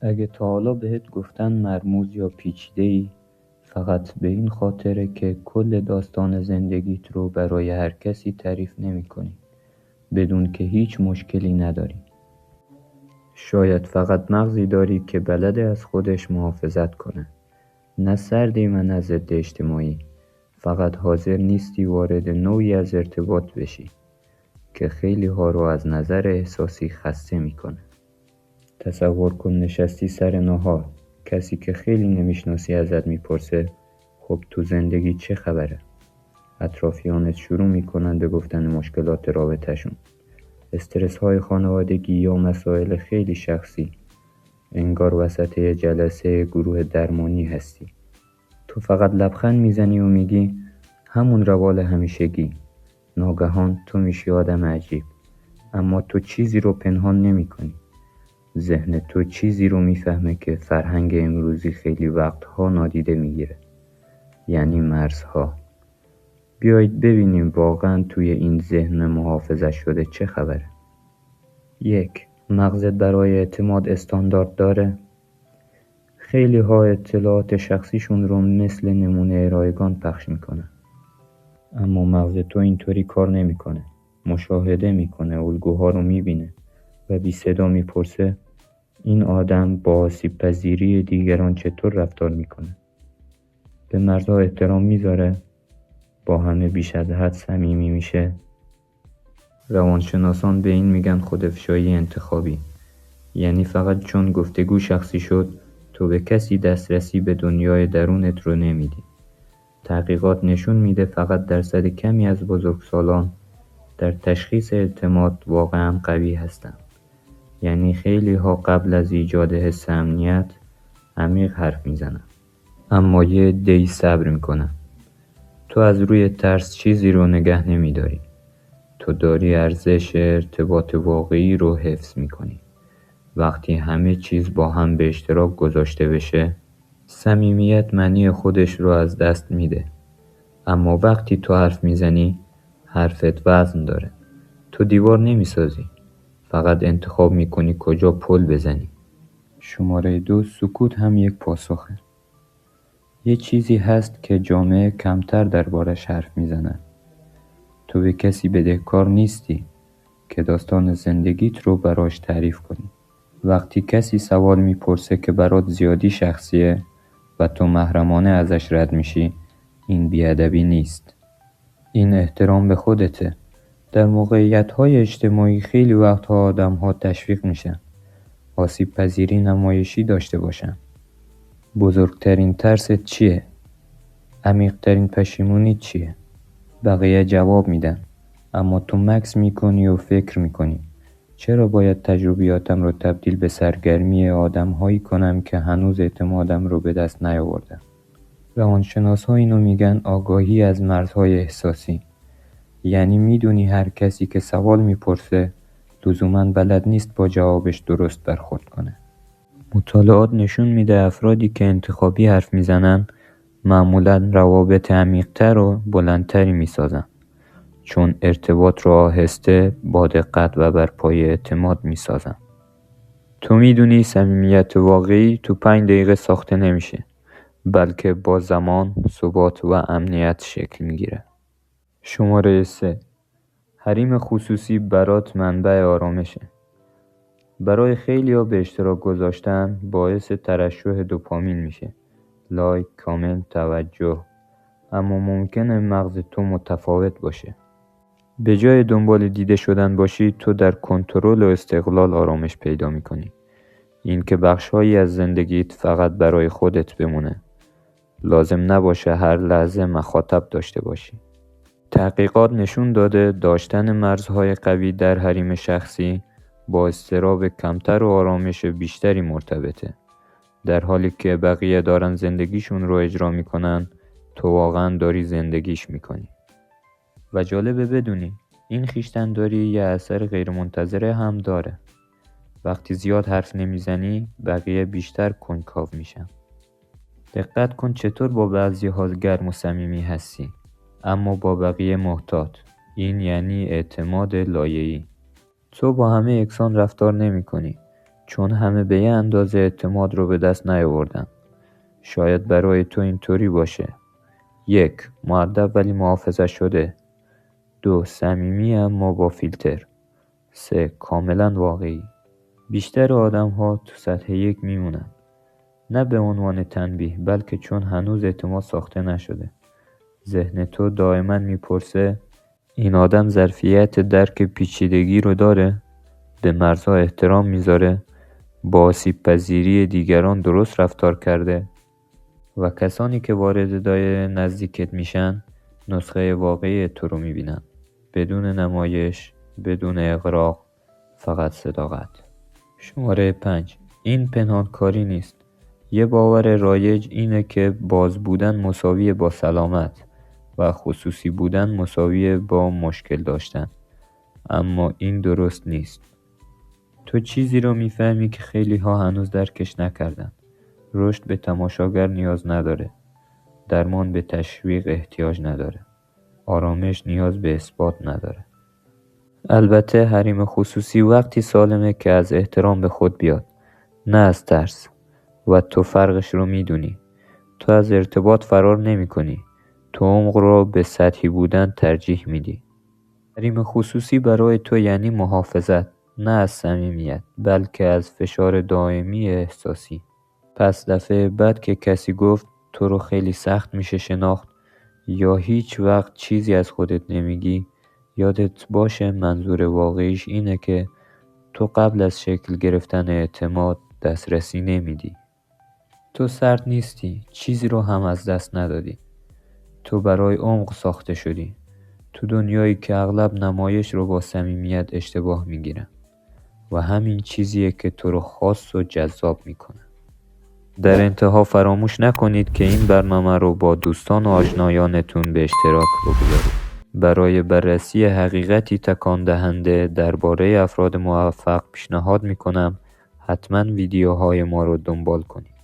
اگه تا حالا بهت گفتن مرموز یا پیچیده‌ای، فقط به این خاطره که کل داستان زندگیت رو برای هر کسی تعریف نمی‌کنی، بدون که هیچ مشکلی نداری. شاید فقط مغزی داری که بلده از خودش محافظت کنه. نه سردی و نه ضد اجتماعی. فقط حاضر نیستی وارد نوعی از ارتباط بشی که خیلی ها رو از نظر احساسی خسته میکنه. تصور کن نشستی سر ناهار، کسی که خیلی نمیشناسی ازت میپرسه خب تو زندگی چه خبره؟ اطرافیانت شروع میکنن به گفتن مشکلات رابطه‌شون، استرس های خانوادگی یا مسائل خیلی شخصی. انگار وسط یه جلسه گروه درمانی هستی. تو فقط لبخند میزنی و میگی همون روال همیشگی. ناگهان تو میشی آدم عجیب، اما تو چیزی رو پنهان نمی کنی. ذهن تو چیزی رو میفهمه که فرهنگ امروزی خیلی وقتها نادیده میگیره، یعنی مرزها. بیایید ببینیم واقعا توی این ذهن محافظت شده چه خبره. 1. مغزت برای اعتماد استاندارد داره. خیلی ها اطلاعات شخصیشون رو مثل نمونه رایگان پخش میکنن، اما مغز تو اینطوری کار نمیکنه. مشاهده میکنه، الگوها رو میبینه و بی صدا میپرسه این آدم با آسیب پذیری دیگران چطور رفتار میکنه؟ به مرزها احترام میذاره؟ با همه بیش از حد صمیمی میشه؟ روانشناسان به این میگن خودافشایی انتخابی. یعنی فقط چون گفتگو شخصی شد تو به کسی دسترسی به دنیای درونت رو نمیدی. تحقیقات نشون میده فقط درصد کمی از بزرگسالان در تشخیص اعتماد واقعا قوی هستن. یعنی خیلی ها قبل از ایجاد حس امنیت عمیق حرف میزنن، اما یه عده‌ای صبر میکنن. تو از روی ترس چیزی رو نگه نمیداری. تو داری ارزش ارتباط واقعی رو حفظ میکنی. وقتی همه چیز با هم به اشتراک گذاشته بشه، صمیمیت معنی خودش رو از دست میده. اما وقتی تو حرف میزنی، حرفت وزن داره. تو دیوار نمیسازی، فقط انتخاب میکنی کجا پل بزنی. شماره 2. سکوت هم یک پاسخه. یه چیزی هست که جامعه کمتر دربارش حرف میزنه. تو به کسی بدهکار نیستی که داستان زندگیت رو براش تعریف کنی. وقتی کسی سوال میپرسه که برات زیادی شخصیه و تو محرمانه ازش رد میشی، این بیادبی نیست. این احترام به خودته. در موقعیت‌های اجتماعی خیلی وقتها آدم‌ها تشویق میشن آسیب پذیری نمایشی داشته باشن. بزرگترین ترست چیه؟ عمیق‌ترین پشیمونی چیه؟ بقیه جواب میدن، اما تو مکث میکنی و فکر میکنی چرا باید تجربیاتم رو تبدیل به سرگرمی آدم‌هایی کنم که هنوز اعتمادم رو به دست نیاوردن. روانشناس‌ها اینو میگن آگاهی از مرزهای احساسی. یعنی میدونی هر کسی که سوال میپرسه لزوماً بلد نیست با جوابش درست برخورد کنه. مطالعات نشون میده افرادی که انتخابی حرف میزنن معمولاً روابط عمیق‌تر و بلندتری میسازن، چون ارتباط رو آهسته، با دقت و بر پایه اعتماد میسازن. تو میدونی صمیمیت واقعی تو 5 دقیقه ساخته نمیشه، بلکه با زمان، ثبات و امنیت شکل میگیره. شماره 3. حریم خصوصی برات منبع آرامشه. برای خیلیا به اشتراک گذاشتن باعث ترشح دوپامین میشه. لایک، کامنت، توجه. اما ممکنه مغز تو متفاوت باشه. به جای دنبال دیده شدن باشی، تو در کنترل و استقلال آرامش پیدا میکنی. این که بخشهایی از زندگیت فقط برای خودت بمونه. لازم نباشه هر لحظه مخاطب داشته باشی. تحقیقات نشون داده داشتن مرزهای قوی در حریم شخصی با اضطراب کمتر و آرامش بیشتری مرتبطه. در حالی که بقیه دارن زندگیشون رو اجرا میکنن، تو واقعا داری زندگیش میکنی. و جالبه بدونی این خویشتن‌داری یه اثر غیرمنتظره هم داره. وقتی زیاد حرف نمیزنی، بقیه بیشتر کنجکاو میشن. دقت کن چطور با بعضی‌ها گرم و صمیمی هستی، اما با بقیه محتاط. این یعنی اعتماد لایه‌ای. تو با همه یکسان رفتار نمی‌کنی. چون همه به یه اندازه اعتماد رو به دست نیاوردن. شاید برای تو اینطوری باشه: 1. مؤدب ولی محافظت شده. 2. صمیمی اما با فیلتر. 3. کاملا واقعی. بیشتر آدم‌ها تو سطح 1 میمونن. نه به عنوان تنبیه، بلکه چون هنوز اعتماد ساخته نشده. ذهن تو دائما میپرسه این آدم ظرفیت درک پیچیدگی رو داره؟ به مرزها احترام میذاره؟ با آسیب پذیری دیگران درست رفتار کرده؟ و کسانی که وارد دایره نزدیکت میشن نسخه واقعی تو رو میبینن، بدون نمایش، بدون اغراق، فقط صداقت. شماره 5. این پنهانکاری نیست. یه باور رایج اینه که باز بودن مساویه با سلامت و خصوصی بودن مساویه با مشکل داشتن. اما این درست نیست. تو چیزی رو میفهمی که خیلی ها هنوز درکش نکردن. رشد به تماشاگر نیاز نداره. درمان به تشویق احتیاج نداره. آرامش نیاز به اثبات نداره. البته حریم خصوصی وقتی سالمه که از احترام به خود بیاد، نه از ترس. و تو فرقش رو میدونی. تو از ارتباط فرار نمی کنی. تو عمق رو به سطحی بودن ترجیح میدی. حریم خصوصی برای تو یعنی محافظت، نه از صمیمیت، بلکه از فشار دائمی احساسی. پس دفعه بعد که کسی گفت تو رو خیلی سخت میشه شناخت یا هیچ وقت چیزی از خودت نمیگی، یادت باشه منظور واقعیش اینه که تو قبل از شکل گرفتن اعتماد دسترسی نمیدی. تو سرد نیستی، چیزی رو هم از دست ندادی. تو برای عمق ساخته شدی. تو دنیایی که اغلب نمایش رو با صمیمیت اشتباه میگیرن و همین چیزیه که تو رو خاص و جذاب میکنه. در انتها فراموش نکنید که این برنامه رو با دوستان و آشنایانتون به اشتراک بگذارید. برای بررسی حقیقتی تکان دهنده درباره افراد موفق پیشنهاد میکنم حتما ویدیوهای ما رو دنبال کنید.